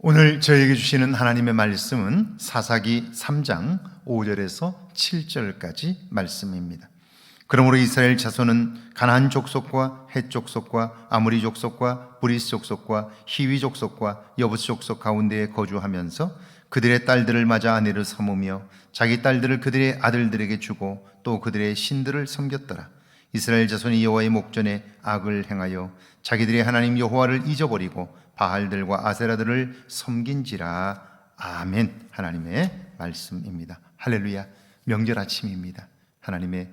오늘 저에게 주시는 하나님의 말씀은 사사기 3장 5절에서 7절까지 말씀입니다. 그러므로 이스라엘 자손은 가나안 족속과 헷 족속과 아모리 족속과 브리스 족속과 히위 족속과 여부스 족속 가운데에 거주하면서 그들의 딸들을 맞아 아내를 삼으며 자기 딸들을 그들의 아들들에게 주고 또 그들의 신들을 섬겼더라. 이스라엘 자손이 여호와의 목전에 악을 행하여 자기들의 하나님 여호와를 잊어버리고 바알들과 아세라들을 섬긴지라. 아멘. 하나님의 말씀입니다. 할렐루야. 명절 아침입니다. 하나님의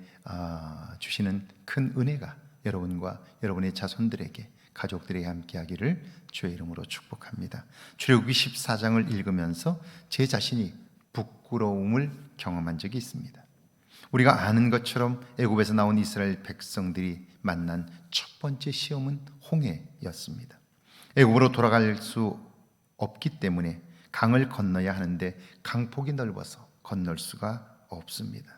주시는 큰 은혜가 여러분과 여러분의 자손들에게, 가족들에게 함께하기를 주의 이름으로 축복합니다. 출애굽기 14장을 읽으면서 제 자신이 부끄러움을 경험한 적이 있습니다. 우리가 아는 것처럼 애굽에서 나온 이스라엘 백성들이 만난 첫 번째 시험은 홍해였습니다. 애굽으로 돌아갈 수 없기 때문에 강을 건너야 하는데 강폭이 넓어서 건널 수가 없습니다.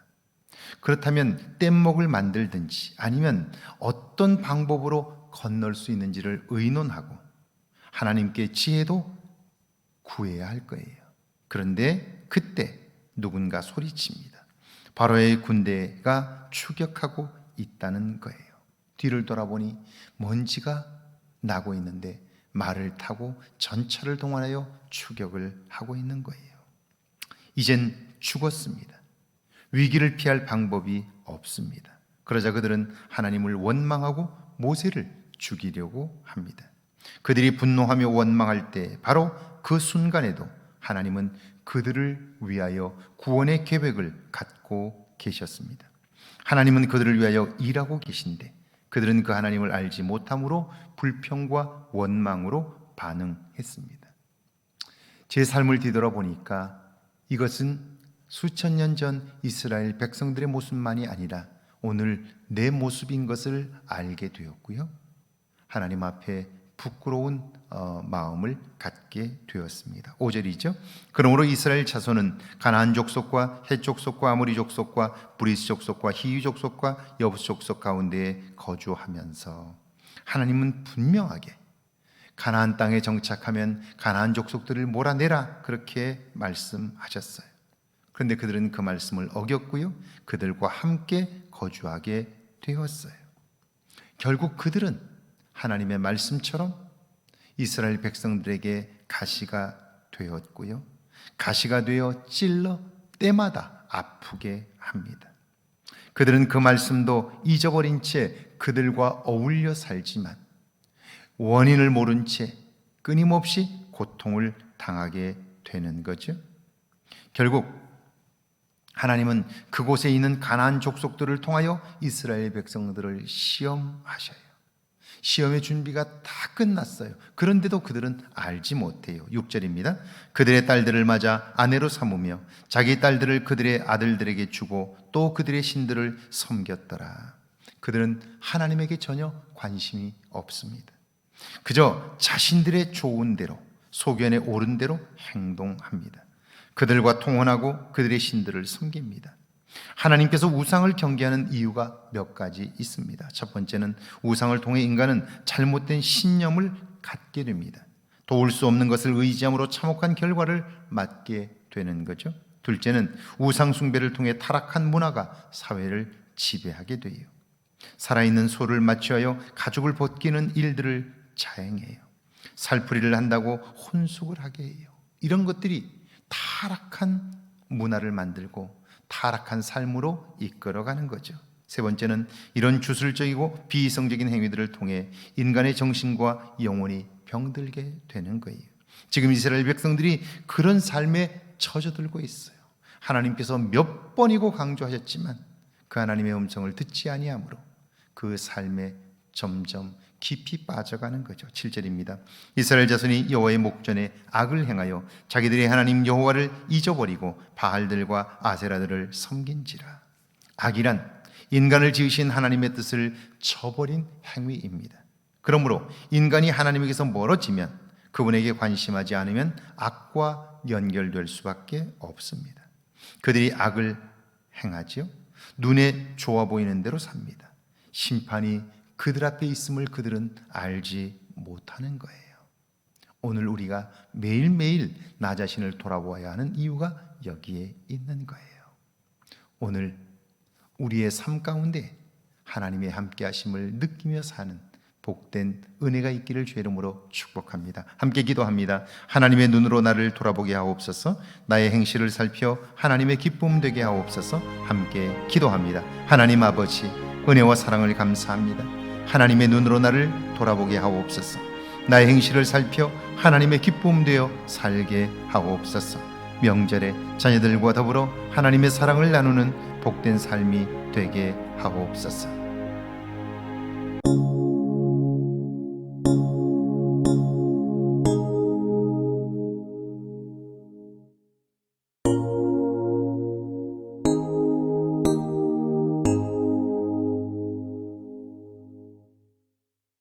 그렇다면 뗏목을 만들든지 아니면 어떤 방법으로 건널 수 있는지를 의논하고 하나님께 지혜도 구해야 할 거예요. 그런데 그때 누군가 소리칩니다. 바로의 군대가 추격하고 있다는 거예요. 뒤를 돌아보니 먼지가 나고 있는데 말을 타고 전차를 동원하여 추격을 하고 있는 거예요. 이젠 죽었습니다. 위기를 피할 방법이 없습니다. 그러자 그들은 하나님을 원망하고 모세를 죽이려고 합니다. 그들이 분노하며 원망할 때 바로 그 순간에도 하나님은 그들을 위하여 구원의 계획을 갖고 계셨습니다. 하나님은 그들을 위하여 일하고 계신데 그들은 그 하나님을 알지 못함으로 불평과 원망으로 반응했습니다. 제 삶을 뒤돌아보니까 이것은 수천 년 전 이스라엘 백성들의 모습만이 아니라 오늘 내 모습인 것을 알게 되었고요. 하나님 앞에 부끄러운 마음을 갖게 되었습니다. 5절이죠. 그러므로 이스라엘 자손은 가나안 족속과 헷 족속과 아모리 족속과 브리스 족속과 히위 족속과 여부스 족속 가운데에 거주하면서 하나님은 분명하게 가나안 땅에 정착하면 가나안 족속들을 몰아내라 그렇게 말씀하셨어요. 그런데 그들은 그 말씀을 어겼고요. 그들과 함께 거주하게 되었어요. 결국 그들은 하나님의 말씀처럼 이스라엘 백성들에게 가시가 되었고요. 가시가 되어 찔러 때마다 아프게 합니다. 그들은 그 말씀도 잊어버린 채 그들과 어울려 살지만 원인을 모른 채 끊임없이 고통을 당하게 되는 거죠. 결국 하나님은 그곳에 있는 가나안 족속들을 통하여 이스라엘 백성들을 시험하셔요. 시험의 준비가 다 끝났어요. 그런데도 그들은 알지 못해요. 6절입니다. 그들의 딸들을 맞아 아내로 삼으며 자기 딸들을 그들의 아들들에게 주고 또 그들의 신들을 섬겼더라. 그들은 하나님에게 전혀 관심이 없습니다. 그저 자신들의 좋은 대로, 소견에 오른 대로 행동합니다. 그들과 통혼하고 그들의 신들을 섬깁니다. 하나님께서 우상을 경계하는 이유가 몇 가지 있습니다. 첫 번째는 우상을 통해 인간은 잘못된 신념을 갖게 됩니다. 도울 수 없는 것을 의지함으로 참혹한 결과를 맞게 되는 거죠. 둘째는 우상 숭배를 통해 타락한 문화가 사회를 지배하게 돼요. 살아있는 소를 마취하여 가죽을 벗기는 일들을 자행해요. 살풀이를 한다고 혼숙을 하게 해요. 이런 것들이 타락한 문화를 만들고 타락한 삶으로 이끌어가는 거죠. 세 번째는 이런 주술적이고 비이성적인 행위들을 통해 인간의 정신과 영혼이 병들게 되는 거예요. 지금 이스라엘 백성들이 그런 삶에 처져들고 있어요. 하나님께서 몇 번이고 강조하셨지만 그 하나님의 음성을 듣지 아니하므로 그 삶에 점점 깊이 빠져가는 거죠. 7절입니다. 이스라엘 자손이 여호와의 목전에 악을 행하여 자기들의 하나님 여호와를 잊어버리고 바알들과 아세라들을 섬긴지라. 악이란 인간을 지으신 하나님의 뜻을 저버린 행위입니다. 그러므로 인간이 하나님에게서 멀어지면, 그분에게 관심하지 않으면 악과 연결될 수밖에 없습니다. 그들이 악을 행하죠. 눈에 좋아 보이는 대로 삽니다. 심판이 그들 앞에 있음을 그들은 알지 못하는 거예요. 오늘 우리가 매일매일 나 자신을 돌아보아야 하는 이유가 여기에 있는 거예요. 오늘 우리의 삶 가운데 하나님의 함께 하심을 느끼며 사는 복된 은혜가 있기를 주의 이름으로 축복합니다. 함께 기도합니다. 하나님의 눈으로 나를 돌아보게 하옵소서. 나의 행실을 살펴 하나님의 기쁨 되게 하옵소서. 함께 기도합니다. 하나님 아버지, 은혜와 사랑을 감사합니다. 하나님의 눈으로 나를 돌아보게 하옵소서. 나의 행실을 살펴 하나님의 기쁨 되어 살게 하옵소서. 명절에 자녀들과 더불어 하나님의 사랑을 나누는 복된 삶이 되게 하옵소서.